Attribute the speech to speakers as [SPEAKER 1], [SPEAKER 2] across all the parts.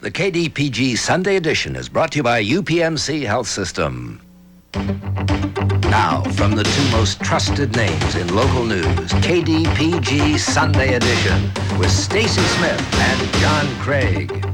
[SPEAKER 1] The KDPG Sunday edition is brought to you by UPMC Health System. Now, from the two most trusted names in local news, KDPG Sunday edition with Stacy Smith and John Craig.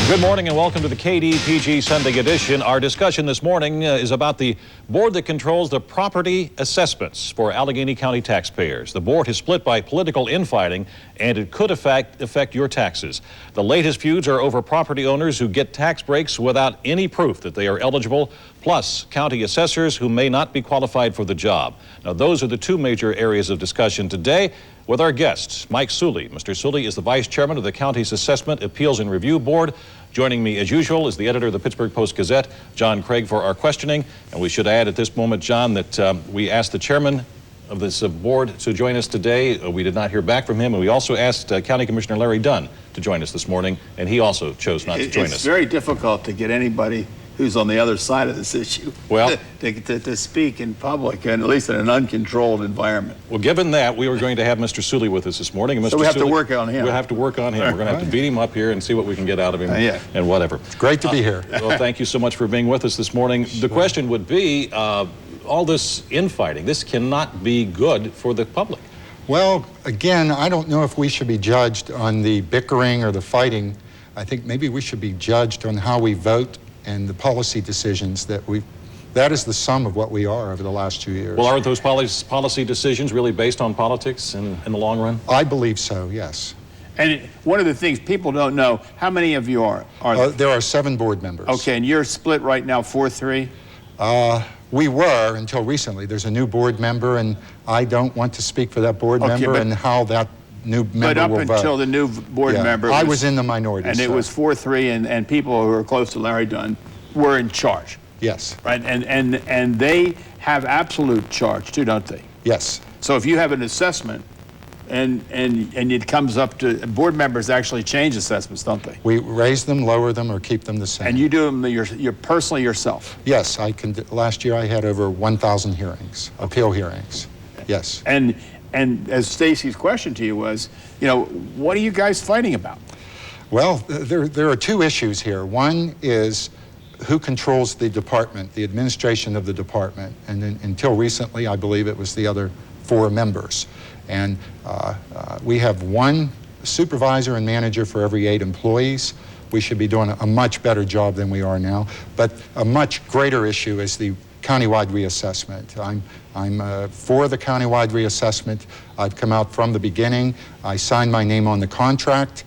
[SPEAKER 2] Good morning and welcome to the KDPG Sunday edition. Our discussion this morning is about the board that controls the property assessments for Allegheny County taxpayers. The board is split by political infighting, and it could affect your taxes. The latest feuds are over property owners who get tax breaks without any proof that they are eligible, plus county assessors who may not be qualified for the job. Now, those are the two major areas of discussion today with our guests, Mike Suley. Mr. Suley is the vice chairman of the county's Assessment Appeals and Review Board. Joining me, as usual, is the editor of the Pittsburgh Post-Gazette, John Craig, for our questioning. And we should add at this moment, John, that we asked the chairman of this board to join us today. We did not hear back from him. And we also asked County Commissioner Larry Dunn to join us this morning, and he also chose not to join us.
[SPEAKER 3] It's very difficult to get anybody who's on the other side of this issue to speak in public, and at least in an uncontrolled environment.
[SPEAKER 2] Well, given that, we were going to have Mr. Suley with us this morning. And Mr.
[SPEAKER 3] So we have
[SPEAKER 2] Suley,
[SPEAKER 3] to work on him.
[SPEAKER 2] We'll have to work on him. We're going to have to beat him up here and see what we can get out of him and whatever.
[SPEAKER 4] It's great to be here.
[SPEAKER 2] Well, thank you so much for being with us this morning. Sure. The question would be, all this infighting, this cannot be good for the public.
[SPEAKER 4] Well, again, I don't know if we should be judged on the bickering or the fighting. I think maybe we should be judged on how we vote and the policy decisions that is the sum of what we are over the last 2 years.
[SPEAKER 2] Well, aren't those policy decisions really based on politics in the long run?
[SPEAKER 4] I believe so, yes.
[SPEAKER 3] And one of the things people don't know, how many of you are there?
[SPEAKER 4] There are 7 board members.
[SPEAKER 3] Okay, and you're split right now 4-3?
[SPEAKER 4] We were until recently. There's a new board member, and I don't want to speak for that board member and how that new member will vote.
[SPEAKER 3] But up until the new board member,
[SPEAKER 4] I was in the minority.
[SPEAKER 3] And it was 4-3, and people who are close to Larry Dunn were in charge.
[SPEAKER 4] Yes.
[SPEAKER 3] Right, and they have absolute charge too, don't they?
[SPEAKER 4] Yes.
[SPEAKER 3] So if you have an assessment, and it comes up to board members actually change assessments, don't they?
[SPEAKER 4] We raise them, lower them, or keep them the same.
[SPEAKER 3] And you do them you're personally yourself?
[SPEAKER 4] Yes, I can. Last year I had over 1,000 hearings, appeal hearings. Yes.
[SPEAKER 3] And as Stacy's question to you was, what are you guys fighting about?
[SPEAKER 4] Well, there are 2 issues here. One is who controls the department, the administration of the department. And then, until recently, I believe it was the other 4 members. And we have 1 supervisor and manager for every 8 employees. We should be doing a much better job than we are now. But a much greater issue is the countywide reassessment. I'm for the countywide reassessment. I've come out from the beginning. I signed my name on the contract.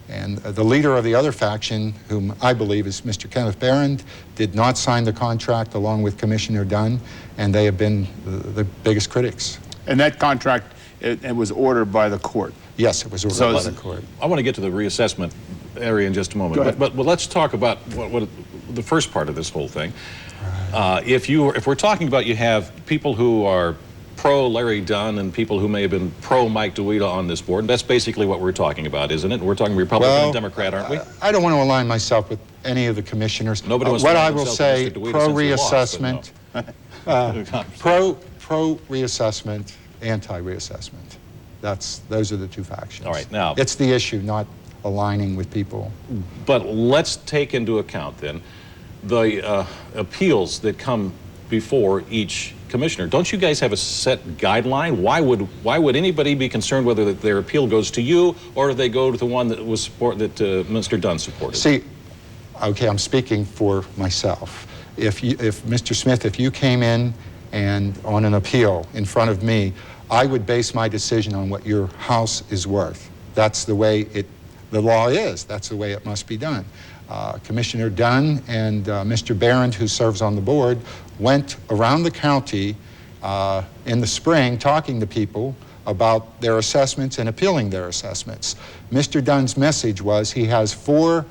[SPEAKER 4] And the leader of the other faction, whom I believe is Mr. Kenneth Barron, did not sign the contract along with Commissioner Dunn, and they have been the biggest critics.
[SPEAKER 3] And that contract, it was ordered by the court?
[SPEAKER 4] Yes, it was ordered by the court.
[SPEAKER 2] I want to get to the reassessment area in just a moment. But let's talk about what the first part of this whole thing. If we're talking about you have people who are pro Larry Dunn and people who may have been pro Mike DeWita on this board, that's basically what we're talking about, isn't it? We're talking Republican and Democrat, aren't we?
[SPEAKER 4] I don't want to align myself with any of the commissioners.
[SPEAKER 2] Nobody wants
[SPEAKER 4] what
[SPEAKER 2] to
[SPEAKER 4] I will say, pro reassessment, pro reassessment, anti reassessment. Those are the 2 factions.
[SPEAKER 2] All right, now
[SPEAKER 4] it's the issue, not aligning with people.
[SPEAKER 2] But let's take into account then the appeals that come before each commissioner. Don't you guys have a set guideline? Why would anybody be concerned whether their appeal goes to you or they go to the one that was Mr. Dunn supported?
[SPEAKER 4] See, okay, I'm speaking for myself. If Mr. Smith, if you came in and on an appeal in front of me, I would base my decision on what your house is worth. That's the way the law is. That's the way it must be done. Commissioner Dunn and Mr. Barron, who serves on the board, went around the county in the spring talking to people about their assessments and appealing their assessments. Mr. Dunn's message was he has four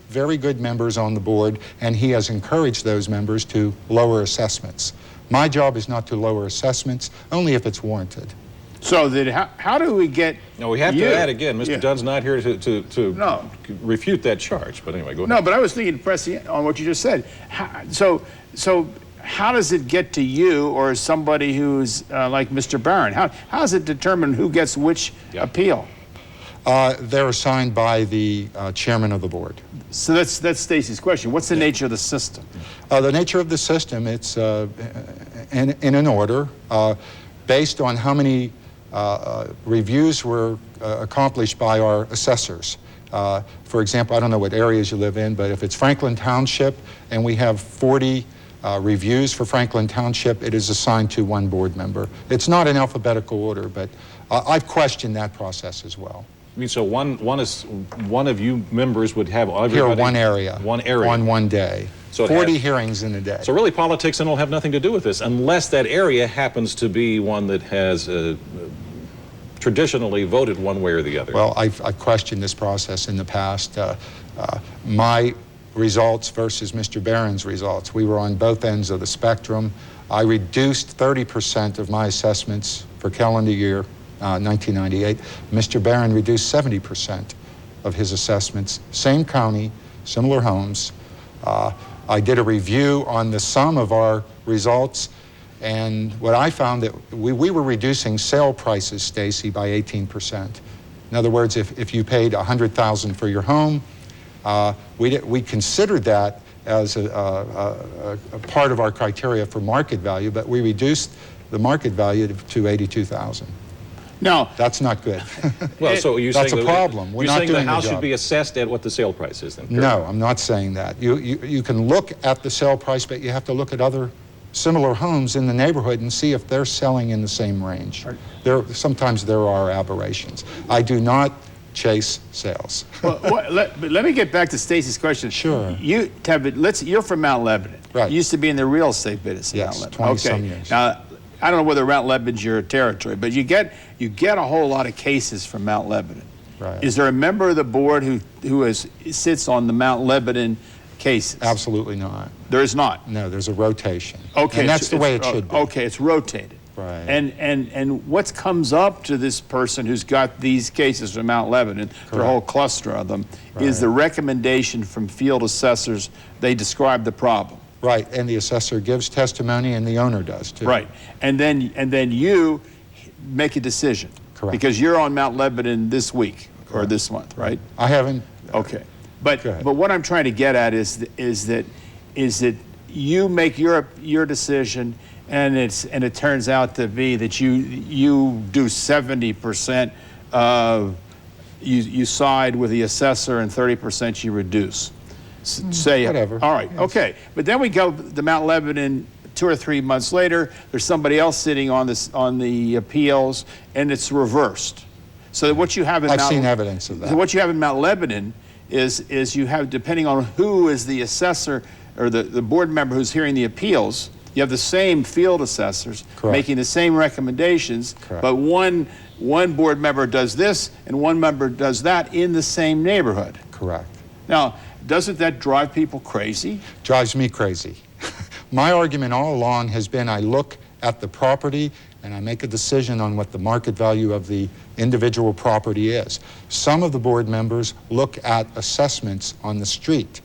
[SPEAKER 4] very good members on the board, and he has encouraged those members to lower assessments. My job is not to lower assessments, only if it's warranted.
[SPEAKER 3] So how do we get?
[SPEAKER 2] No, we have to add again. Mr. Dunn's not here to refute that charge. But anyway, go ahead.
[SPEAKER 3] No, but I was thinking, pressing on what you just said. So how does it get to you or somebody who's like Mr. Barron? How does it determine who gets which appeal?
[SPEAKER 4] They're assigned by the chairman of the board.
[SPEAKER 3] So that's Stacy's question. What's the nature of the system?
[SPEAKER 4] The nature of the system, it's in an order based on how many reviews were accomplished by our assessors. For example, I don't know what areas you live in, but if it's Franklin Township and we have 40 reviews for Franklin Township, it is assigned to one board member. It's not in alphabetical order, but I've questioned that process as well.
[SPEAKER 2] I mean, so one of you members would have everybody...
[SPEAKER 4] Here, one area.
[SPEAKER 2] One area.
[SPEAKER 4] On one day.
[SPEAKER 2] So
[SPEAKER 4] 40 hearings in a day.
[SPEAKER 2] So really politics then will have nothing to do with this, unless that area happens to be one that has traditionally voted one way or the other.
[SPEAKER 4] Well, I've questioned this process in the past. My results versus Mr. Barron's results. We were on both ends of the spectrum. I reduced 30% of my assessments for calendar year 1998. Mr. Barron reduced 70% of his assessments. Same county, similar homes. I did a review on the sum of our results, and what I found that we were reducing sale prices, Stacy, by 18%. In other words, if you paid $100,000 for your home, we considered that as a part of our criteria for market value, but we reduced the market value to $82,000.
[SPEAKER 3] No.
[SPEAKER 4] That's not good.
[SPEAKER 2] Well, so you're
[SPEAKER 4] that's
[SPEAKER 2] saying
[SPEAKER 4] a problem. We're
[SPEAKER 2] you're
[SPEAKER 4] not
[SPEAKER 2] saying
[SPEAKER 4] doing
[SPEAKER 2] the house
[SPEAKER 4] the job.
[SPEAKER 2] should be assessed at what the sale price is then?
[SPEAKER 4] No, I'm not saying that. You can look at the sale price, but you have to look at other similar homes in the neighborhood and see if they're selling in the same range. Sometimes there are aberrations. I do not chase sales.
[SPEAKER 3] Well, let me get back to Stacy's question.
[SPEAKER 4] Sure.
[SPEAKER 3] You're from Mount Lebanon.
[SPEAKER 4] Right.
[SPEAKER 3] You used to be in the real estate business in
[SPEAKER 4] Yes,
[SPEAKER 3] Mount Lebanon.
[SPEAKER 4] 20-some years.
[SPEAKER 3] Now, I don't know whether Mount Lebanon's your territory, but you get a whole lot of cases from Mount Lebanon.
[SPEAKER 4] Right.
[SPEAKER 3] Is there a member of the board who sits on the Mount Lebanon cases?
[SPEAKER 4] Absolutely not.
[SPEAKER 3] There is not?
[SPEAKER 4] No, there's a rotation.
[SPEAKER 3] Okay.
[SPEAKER 4] And that's the way it should be.
[SPEAKER 3] Okay, it's rotated.
[SPEAKER 4] Right.
[SPEAKER 3] And what comes up to this person who's got these cases from Mount Lebanon, their whole cluster of them, is the recommendation from field assessors. They describe the problem.
[SPEAKER 4] Right, and the assessor gives testimony, and the owner does too.
[SPEAKER 3] Right, and then you make a decision.
[SPEAKER 4] Correct.
[SPEAKER 3] Because you're on Mount Lebanon this week or this month, right?
[SPEAKER 4] I haven't.
[SPEAKER 3] Okay, but what I'm trying to get at is that you make your decision, and it turns out to be that you do 70% of you side with the assessor, and 30% you reduce. Say
[SPEAKER 4] whatever.
[SPEAKER 3] All right. Yes. Okay. But then we go to Mount Lebanon 2 or 3 months later. There's somebody else sitting on the appeals, and it's reversed. So what you have in
[SPEAKER 4] I've seen evidence of that.
[SPEAKER 3] So what you have in Mount Lebanon is you have, depending on who is the assessor or the board member who's hearing the appeals, you have the same field assessors making the same recommendations, but one board member does this and one member does that in the same neighborhood.
[SPEAKER 4] Correct.
[SPEAKER 3] Now, doesn't that drive people crazy?
[SPEAKER 4] Drives me crazy. My argument all along has been I look at the property and I make a decision on what the market value of the individual property is. Some of the board members look at assessments on the street.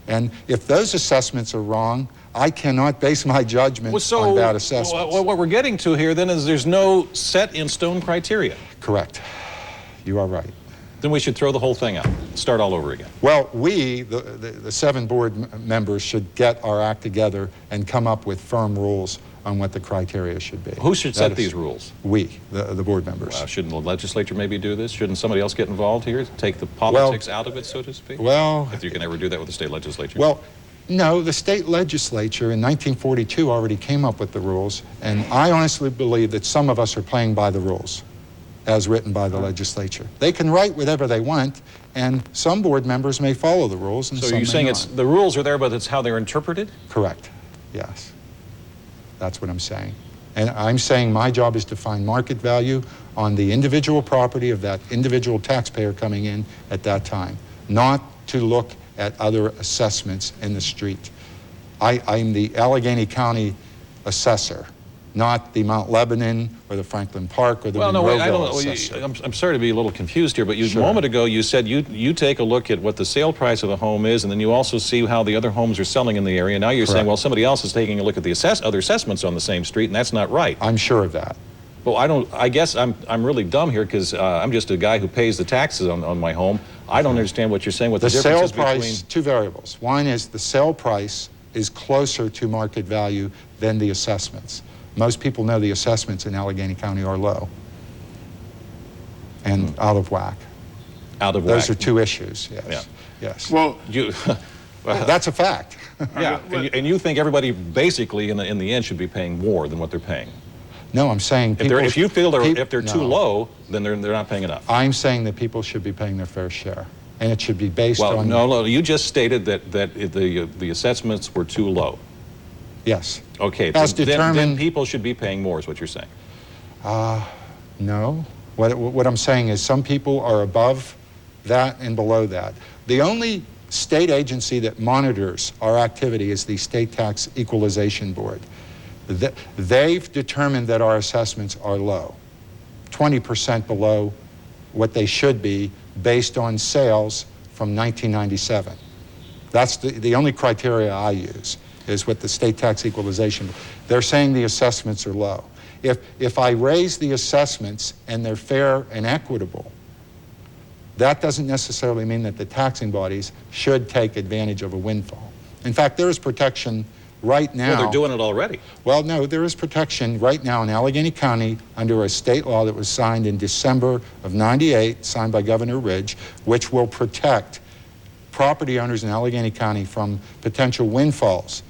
[SPEAKER 4] And if those assessments are wrong, I cannot base my judgment on bad assessments.
[SPEAKER 2] What we're getting to here then is there's no set in stone criteria.
[SPEAKER 4] Correct. You are right.
[SPEAKER 2] Then we should throw the whole thing out, start all over again.
[SPEAKER 4] Well, we, the 7 board members, should get our act together and come up with firm rules on what the criteria should be.
[SPEAKER 2] Who should set these rules?
[SPEAKER 4] We, the board members.
[SPEAKER 2] Shouldn't the legislature maybe do this? Shouldn't somebody else get involved here, take the politics out of it, so to speak?
[SPEAKER 4] Well,
[SPEAKER 2] if you can ever do that with the state legislature.
[SPEAKER 4] Well, no, the state legislature in 1942 already came up with the rules, and I honestly believe that some of us are playing by the rules as written by the legislature. They can write whatever they want, and some board members may follow the rules, and
[SPEAKER 2] so
[SPEAKER 4] some
[SPEAKER 2] you're saying
[SPEAKER 4] may not.
[SPEAKER 2] the rules are there, but it's how they're interpreted?
[SPEAKER 4] Correct. Yes. That's what I'm saying. And I'm saying my job is to find market value on the individual property of that individual taxpayer coming in at that time, not to look at other assessments in the street. I'm the Allegheny County assessor, not the Mount Lebanon or the Franklin Park or the
[SPEAKER 2] Well, no, wait, I don't
[SPEAKER 4] Monroeville
[SPEAKER 2] know.
[SPEAKER 4] assessor.
[SPEAKER 2] I'm sorry to be a little confused here, but a moment ago you said you take a look at what the sale price of the home is, and then you also see how the other homes are selling in the area. Now you're saying, well, somebody else is taking a look at the other assessments on the same street, and that's not right.
[SPEAKER 4] I'm sure of that.
[SPEAKER 2] Well, I guess I'm really dumb here because I'm just a guy who pays the taxes on my home. I don't understand what you're saying. What the difference is between...
[SPEAKER 4] sale price, two variables. One is the sale price is closer to market value than the assessments. Most people know the assessments in Allegheny County are low and out of whack.
[SPEAKER 2] Out of whack.
[SPEAKER 4] Those are two issues, yes.
[SPEAKER 2] Yeah.
[SPEAKER 4] Yes.
[SPEAKER 3] Well,
[SPEAKER 4] that's a fact.
[SPEAKER 2] Yeah, and you think everybody basically in the end should be paying more than what they're paying?
[SPEAKER 4] No, I'm saying people...
[SPEAKER 2] If you feel if they're too low, then they're not paying enough.
[SPEAKER 4] I'm saying that people should be paying their fair share, and it should be based on...
[SPEAKER 2] Well, no, you just stated that the assessments were too low.
[SPEAKER 4] Yes.
[SPEAKER 2] Okay, then people should be paying more is what you're saying.
[SPEAKER 4] No. What I'm saying is some people are above that and below that. The only state agency that monitors our activity is the State Tax Equalization Board. They've determined that our assessments are low, 20% below what they should be based on sales from 1997. That's the only criteria I use, is what the State Tax Equalization, they're saying the assessments are low. If I raise the assessments and they're fair and equitable, that doesn't necessarily mean that the taxing bodies should take advantage of a windfall. In fact, there is protection right now.
[SPEAKER 2] Well, they're doing it already.
[SPEAKER 4] Well, no, there is protection right now in Allegheny County under a state law that was signed in December of '98, signed by Governor Ridge, which will protect property owners in Allegheny County from potential windfalls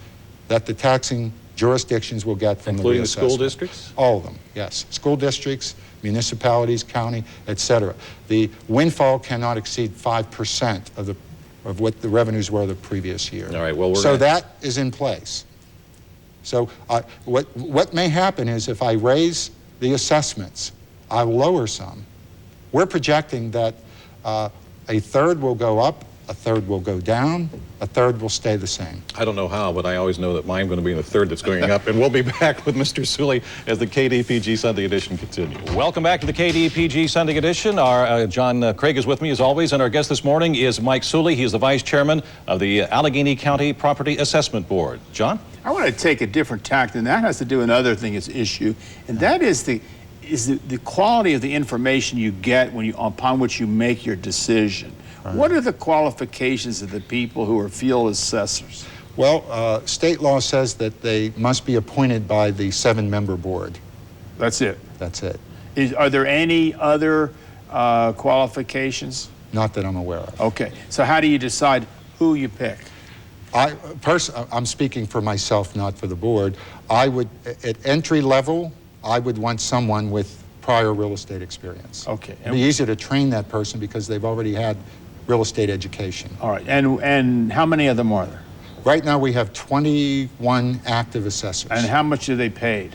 [SPEAKER 4] that the taxing jurisdictions will get from
[SPEAKER 2] including
[SPEAKER 4] the
[SPEAKER 2] the school districts?
[SPEAKER 4] All of them, yes. School districts, municipalities, county, etc. The windfall cannot exceed 5% of what the revenues were the previous year.
[SPEAKER 2] All right, well,
[SPEAKER 4] so that is in place. So what may happen is if I raise the assessments, I'll lower some. We're projecting that a third will go up, a third will go down, a third will stay the same.
[SPEAKER 2] I don't know how, but I always know that mine's going to be the third that's going up. And we'll be back with Mr. Suley as the KDPG Sunday Edition continues. Welcome back to the KDPG Sunday Edition. Our John Craig is with me as always, and our guest this morning is Mike Suley. He is the Vice Chairman of the Allegheny County Property Assessment Board. John?
[SPEAKER 3] I want to take a different tack, and that has to do with another thing, issue, and that is the quality of the information you get upon which you make your decision. Right. What are the qualifications of the people who are field assessors?
[SPEAKER 4] Well, state law says that they must be appointed by the 7-member board.
[SPEAKER 3] That's it?
[SPEAKER 4] That's it.
[SPEAKER 3] Are there any other qualifications?
[SPEAKER 4] Not that I'm aware of.
[SPEAKER 3] Okay. So how do you decide who you pick?
[SPEAKER 4] I'm speaking for myself, not for the board. I would, at entry level, I would want someone with prior real estate experience.
[SPEAKER 3] Okay.
[SPEAKER 4] It'd be easy to train that person because they've already had real estate education.
[SPEAKER 3] All right. And how many of them are there?
[SPEAKER 4] Right now we have 21 active assessors.
[SPEAKER 3] And how much are they paid?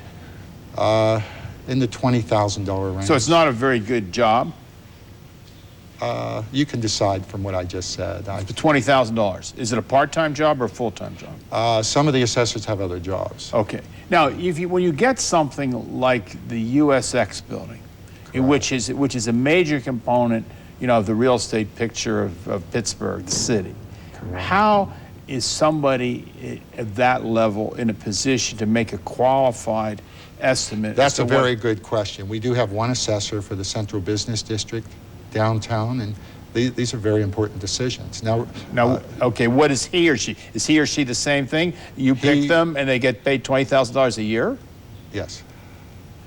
[SPEAKER 4] In the $20,000 range.
[SPEAKER 3] So it's not a very good job?
[SPEAKER 4] You can decide from what I just said.
[SPEAKER 3] The $20,000. Is it a part-time job or a full-time job?
[SPEAKER 4] Some of the assessors have other jobs.
[SPEAKER 3] Okay. Now, when you get something like the USX building, which is a major component, of the real estate picture of Pittsburgh, the city, correct. How is somebody at that level in a position to make a qualified estimate?
[SPEAKER 4] That's a very good question. We do have one assessor for the Central Business District, downtown, and these are very important decisions. Now,
[SPEAKER 3] okay, what is he or she? Is he or she the same thing? You pick them and they get paid $20,000 a year?
[SPEAKER 4] Yes.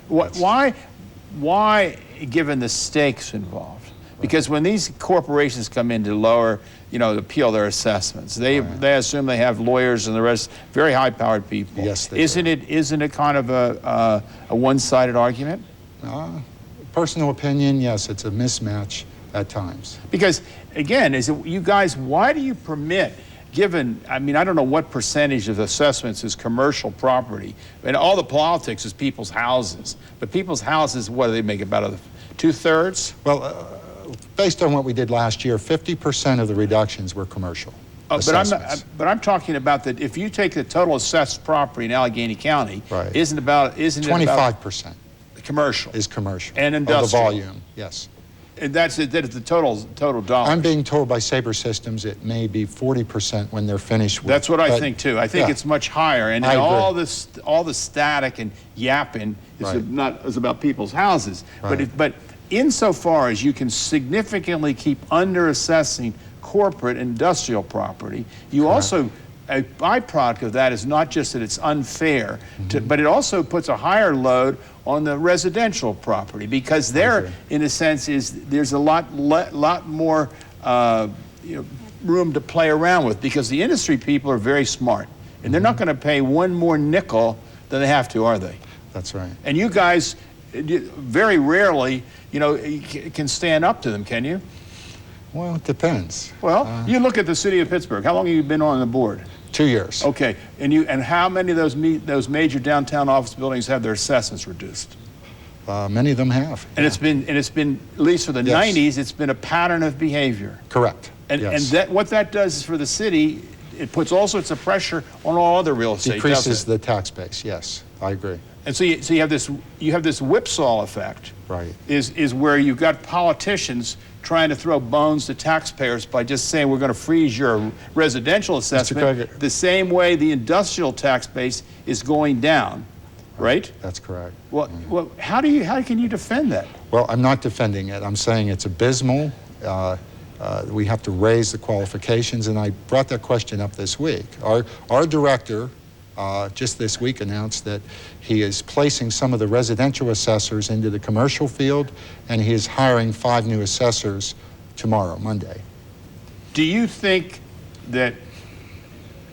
[SPEAKER 3] Why, given the stakes involved? Because when these corporations come in to lower, to appeal their assessments, they assume they have lawyers and the rest, very high-powered people.
[SPEAKER 4] Yes, they do.
[SPEAKER 3] Isn't it kind of a one-sided argument?
[SPEAKER 4] Personal opinion, yes, it's a mismatch at times.
[SPEAKER 3] Because, again, you guys, why do you permit, I don't know what percentage of assessments is commercial property, and all the politics is people's houses. But people's houses, what do they make, about 2/3?
[SPEAKER 4] Well, based on what we did last year, 50% of the reductions were commercial. assessments.
[SPEAKER 3] But I'm talking about that if you take the total assessed property in Allegheny County,
[SPEAKER 4] Right.
[SPEAKER 3] isn't it about
[SPEAKER 4] 25%
[SPEAKER 3] commercial
[SPEAKER 4] is commercial.
[SPEAKER 3] and
[SPEAKER 4] of the
[SPEAKER 3] industrial
[SPEAKER 4] volume, yes.
[SPEAKER 3] And that is the total dollars.
[SPEAKER 4] I'm being told by Sabre Systems it may be 40% when they're finished with.
[SPEAKER 3] That's what I think too. I think it's much higher, and
[SPEAKER 4] I
[SPEAKER 3] all
[SPEAKER 4] agree.
[SPEAKER 3] all the static and yapping is is about people's houses.
[SPEAKER 4] Right.
[SPEAKER 3] But insofar as you can significantly keep under assessing corporate industrial property, you also, a byproduct of that is not just that it's unfair, but it also puts a higher load on the residential property, because there, in a sense, there's a lot more room to play around with, because the industry people are very smart, and they're not going to pay one more nickel than they have to, are they?
[SPEAKER 4] That's right.
[SPEAKER 3] And you guys, very rarely, can stand up to them, can you?
[SPEAKER 4] Well, it depends.
[SPEAKER 3] Well, you look at the city of Pittsburgh. How long have you been on the board?
[SPEAKER 4] 2 years.
[SPEAKER 3] Okay, and how many of those major downtown office buildings have their assessments reduced?
[SPEAKER 4] Many of them have.
[SPEAKER 3] And it's been at least for the 90s, it's been a pattern of behavior.
[SPEAKER 4] Correct.
[SPEAKER 3] And what that does is for the city, it puts all sorts of pressure on all other real estate.
[SPEAKER 4] Decreases the tax base. Yes, I agree.
[SPEAKER 3] And so you have this whipsaw effect.
[SPEAKER 4] Right.
[SPEAKER 3] Is where you've got politicians trying to throw bones to taxpayers by just saying we're going to freeze your residential assessment the same way the industrial tax base is going down, right?
[SPEAKER 4] That's correct.
[SPEAKER 3] Well, how can you defend that?
[SPEAKER 4] Well, I'm not defending it. I'm saying it's abysmal. We have to raise the qualifications, and I brought that question up this week. Our director just this week announced that he is placing some of the residential assessors into the commercial field, and he is hiring 5 new assessors tomorrow, Monday.
[SPEAKER 3] Do you think that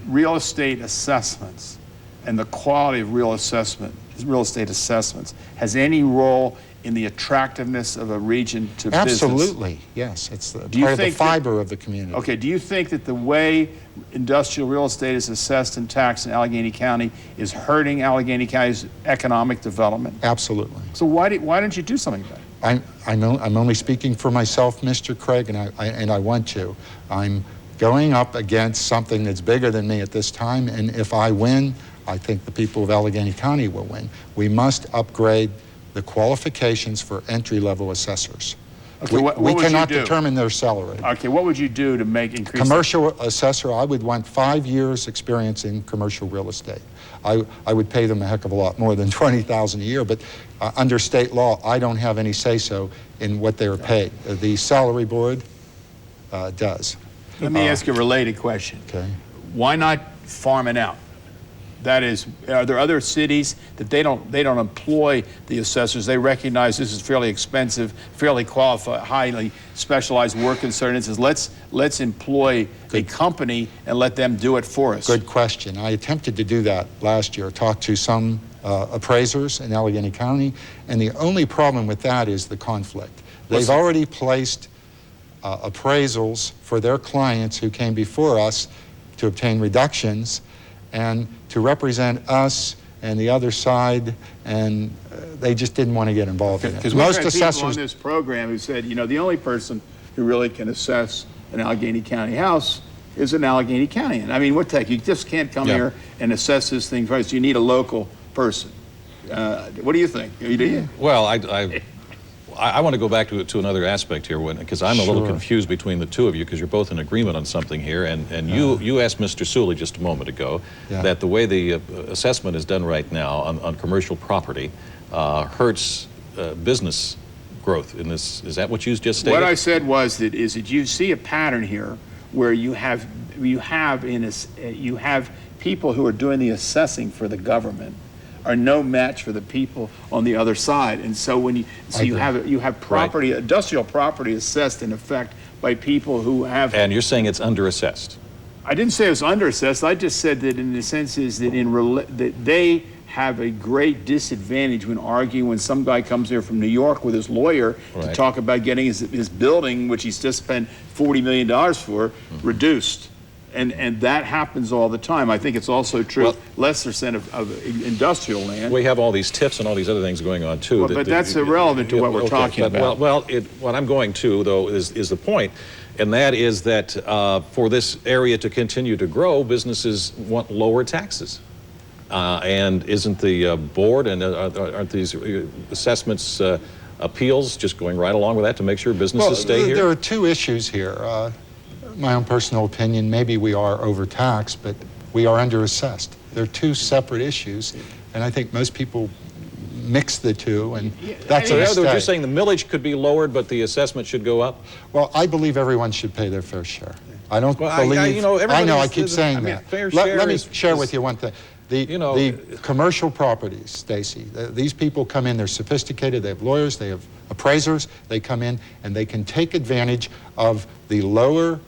[SPEAKER 3] real estate assessments and the quality of real estate assessments has any role in the attractiveness of a region to business?
[SPEAKER 4] Absolutely, yes. It's part of the fiber of the community.
[SPEAKER 3] Okay, do you think that the way industrial real estate is assessed and taxed in Allegheny County is hurting Allegheny County's economic development?
[SPEAKER 4] Absolutely.
[SPEAKER 3] So why don't you do something about it?
[SPEAKER 4] I'm only speaking for myself, Mr. Craig, and I want to. I'm going up against something that's bigger than me at this time, and if I win, I think the people of Allegheny County will win. We must upgrade the qualifications for entry-level assessors.
[SPEAKER 3] Okay,
[SPEAKER 4] we cannot determine their salary.
[SPEAKER 3] Okay, what would you do to increase
[SPEAKER 4] commercial assessor? I would want 5 years experience in commercial real estate. I would pay them a heck of a lot more than $20,000 a year, but under state law, I don't have any say-so in what they're paid. The salary board does.
[SPEAKER 3] Let me ask you a related question.
[SPEAKER 4] Okay.
[SPEAKER 3] Why not farm it out? That is, are there other cities that they don't employ the assessors? They recognize this is fairly expensive, fairly qualified, highly specialized work concern. It says let's employ a company and let them do it for us.
[SPEAKER 4] Good question. I attempted to do that last year. Talked to some appraisers in Allegheny County, and the only problem with that is the conflict. They've already placed appraisals for their clients who came before us to obtain reductions and to represent us and the other side, and they just didn't want to get involved in it.
[SPEAKER 3] Because most assessors on this program who said, the only person who really can assess an Allegheny County house is an Allegheny Countyan. I mean, what the heck? You just can't come here and assess this thing first. You need a local person. What do you think?
[SPEAKER 2] Well, I want to go back to another aspect here, because I'm a little confused between the two of you, because you're both in agreement on something here. And you asked Mr. Suley just a moment ago that the way the assessment is done right now on commercial property hurts business growth in this. Is that what you just stated?
[SPEAKER 3] What I said was that you see a pattern here where you have people who are doing the assessing for the government are no match for the people on the other side, and so you have property, industrial property assessed in effect by people who have.
[SPEAKER 2] And you're saying it's underassessed.
[SPEAKER 3] I didn't say it was underassessed. I just said that in the sense is that that they have a great disadvantage when arguing when some guy comes here from New York with his lawyer to talk about getting his building, which he's just spent $40 million for, reduced. And that happens all the time. I think it's also true, less percent of industrial land.
[SPEAKER 2] We have all these TIFs and all these other things going on, too.
[SPEAKER 3] But that's irrelevant to what we're talking about.
[SPEAKER 2] What I'm going to, though, is the point And that is that for this area to continue to grow, businesses want lower taxes. And isn't the board and aren't these assessments appeals just going right along with that to make sure businesses stay here?
[SPEAKER 4] There are two issues here. My own personal opinion, maybe we are overtaxed, but we are underassessed. They're two separate issues, and I think most people mix the two, and that's a mistake.
[SPEAKER 2] You're saying the millage could be lowered, but the assessment should go up?
[SPEAKER 4] Well, I believe everyone should pay their fair share. I don't believe...
[SPEAKER 2] I
[SPEAKER 4] know, I keep saying that. Let me share with you one thing. The commercial properties, Stacy, these people come in, they're sophisticated, they have lawyers, they have appraisers, they come in and they can take advantage of the lower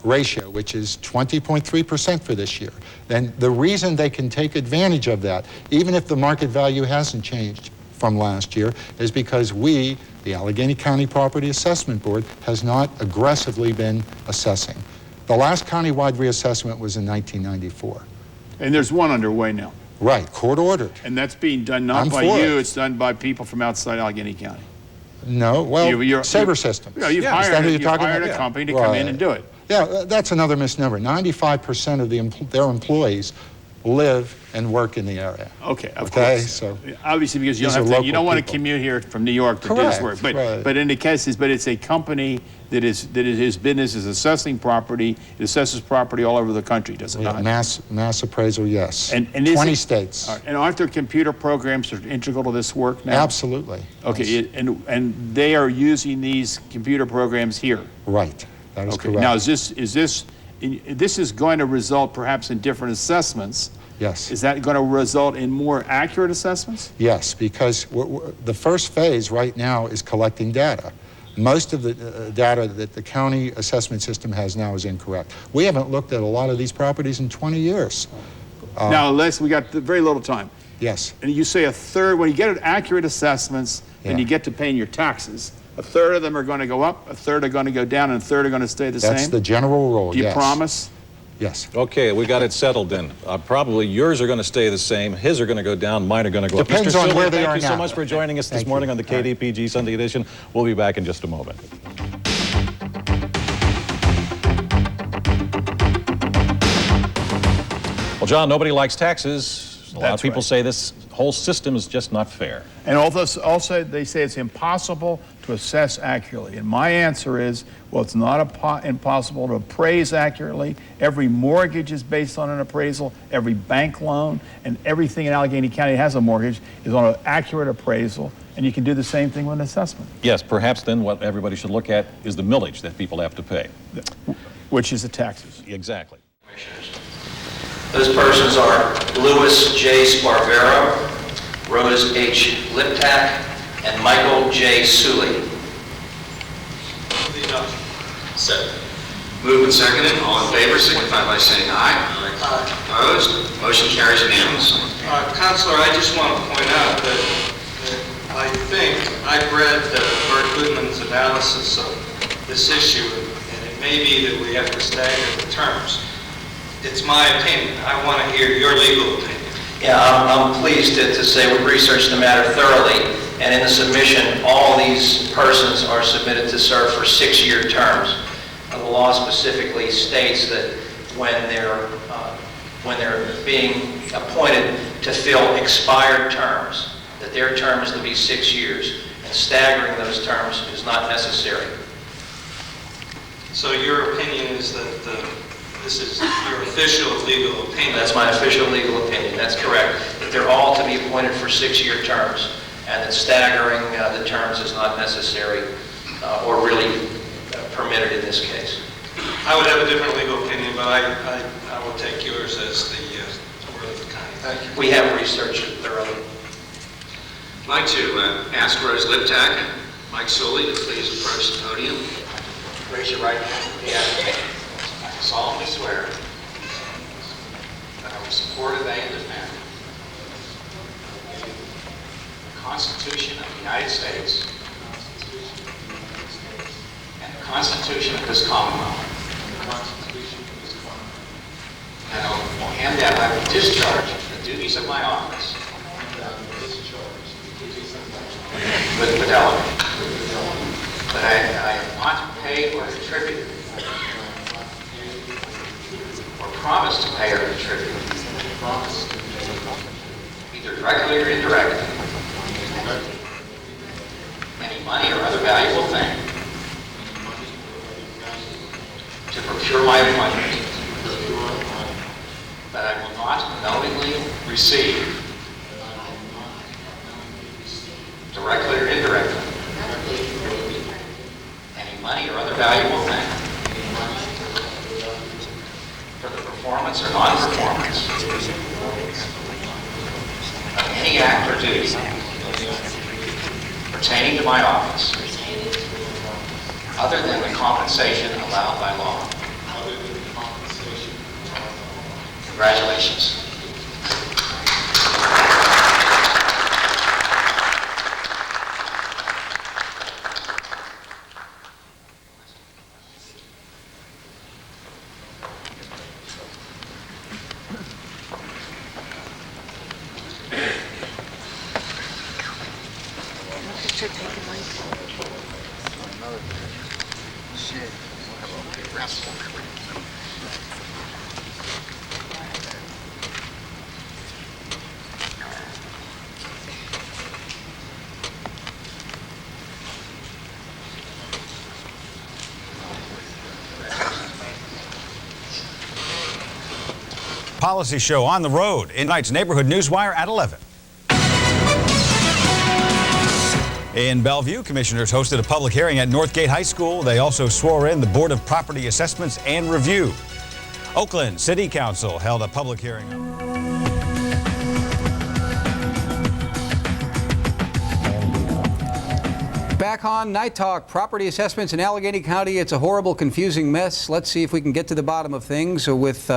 [SPEAKER 4] ratio, which is 20.3% for this year. Then the reason they can take advantage of that, even if the market value hasn't changed from last year, is because we, the Allegheny County Property Assessment Board, has not aggressively been assessing. The last countywide reassessment was in 1994.
[SPEAKER 3] And there's one underway now.
[SPEAKER 4] Right, court ordered.
[SPEAKER 3] And that's being done not by you, it's done by people from outside Allegheny County.
[SPEAKER 4] No, well, Sabre Systems.
[SPEAKER 3] You've hired a company to come in and do it.
[SPEAKER 4] Yeah, that's another misnomer. 95% of their employees live and work in the area.
[SPEAKER 3] Okay, of course.
[SPEAKER 4] So
[SPEAKER 3] obviously, because you don't want to commute here from New York to do this work. But in the case but it's a company that his business is assessing property. It assesses property all over the country, does it not?
[SPEAKER 4] Mass appraisal, yes.
[SPEAKER 3] And
[SPEAKER 4] 20 states.
[SPEAKER 3] And aren't there computer programs that are integral to this work now?
[SPEAKER 4] Absolutely.
[SPEAKER 3] Okay,
[SPEAKER 4] yes.
[SPEAKER 3] and they are using these computer programs here.
[SPEAKER 4] Right. That is correct.
[SPEAKER 3] Now, this is going to result perhaps in different assessments.
[SPEAKER 4] Yes.
[SPEAKER 3] Is that going to result in more accurate assessments?
[SPEAKER 4] Yes, because the first phase right now is collecting data. Most of the data that the county assessment system has now is incorrect. We haven't looked at a lot of these properties in 20 years.
[SPEAKER 3] Now, Les, we got very little time.
[SPEAKER 4] Yes.
[SPEAKER 3] And you say a third, when you get accurate assessments, then you get to paying your taxes. A third of them are going to go up, a third are going to go down, and a third are going to stay the same?
[SPEAKER 4] That's the general rule,
[SPEAKER 3] Do you promise?
[SPEAKER 4] Yes.
[SPEAKER 2] Okay, we got it settled then. Probably yours are going to stay the same, his are going to go down, mine are going to go up.
[SPEAKER 4] Depends on where they are now.
[SPEAKER 2] Thank you so much for joining us this morning on the KDPG Sunday edition. We'll be back in just a moment. Well, John, nobody likes taxes. A lot of people say this whole system is just not fair.
[SPEAKER 3] And also they say it's impossible to assess accurately. And my answer is, well, it's not impossible to appraise accurately. Every mortgage is based on an appraisal. Every bank loan and everything in Allegheny County that has a mortgage is on an accurate appraisal. And you can do the same thing with an assessment.
[SPEAKER 2] Yes, perhaps then what everybody should look at is the millage that people have to pay.
[SPEAKER 3] Which is the taxes.
[SPEAKER 2] Exactly.
[SPEAKER 5] Those persons are Louis J. Sparvero, Rose H. Liptak, and Michael J. Suley.
[SPEAKER 6] Second. Moved and seconded. All in favor signify by saying aye. Aye. Opposed? Motion carries unanimously.
[SPEAKER 7] Counselor, I just want to point out that I think I've read Bert Goodman's analysis of this issue, and it may be that we have to stagger the terms. It's my opinion. I want to hear your legal opinion.
[SPEAKER 5] Yeah, I'm pleased to say we researched the matter thoroughly, and in the submission, all these persons are submitted to serve for 6-year terms. The law specifically states that when they're being appointed to fill expired terms, that their term is to be 6 years, and staggering those terms is not necessary.
[SPEAKER 7] So your opinion is that this is your official legal opinion?
[SPEAKER 5] That's my official legal opinion. That's correct. That they're all to be appointed for 6-year terms, and that staggering the terms is not necessary or really permitted in this case.
[SPEAKER 7] I would have a different legal opinion, but I will take yours as the word of the kind. Thank you.
[SPEAKER 5] We have researched it thoroughly.
[SPEAKER 6] I'd like to ask Rose Liptak and Mike Suley to please approach the podium. Raise your right hand. Yeah. I solemnly swear that I will support, obey, and defend the Constitution of the United States and the Constitution of this Commonwealth. And and that I will discharge the duties of my office with fidelity. that I have not paid or contributed, or promised to pay or contribute, either directly or indirectly, any money or other valuable thing to procure my appointment, that I will not knowingly receive, directly or indirectly, any money or other valuable thing for the performance or non-performance of any act or duty pertaining to my office, other than the compensation allowed by law. Congratulations.
[SPEAKER 8] Policy show on the road in tonight's Neighborhood Newswire at 11. In Bellevue, commissioners hosted a public hearing at Northgate High School. They also swore in the Board of Property Assessments and Review. Oakland City Council held a public hearing.
[SPEAKER 9] Back on Night Talk, property assessments in Allegheny County. It's a horrible, confusing mess. Let's see if we can get to the bottom of things with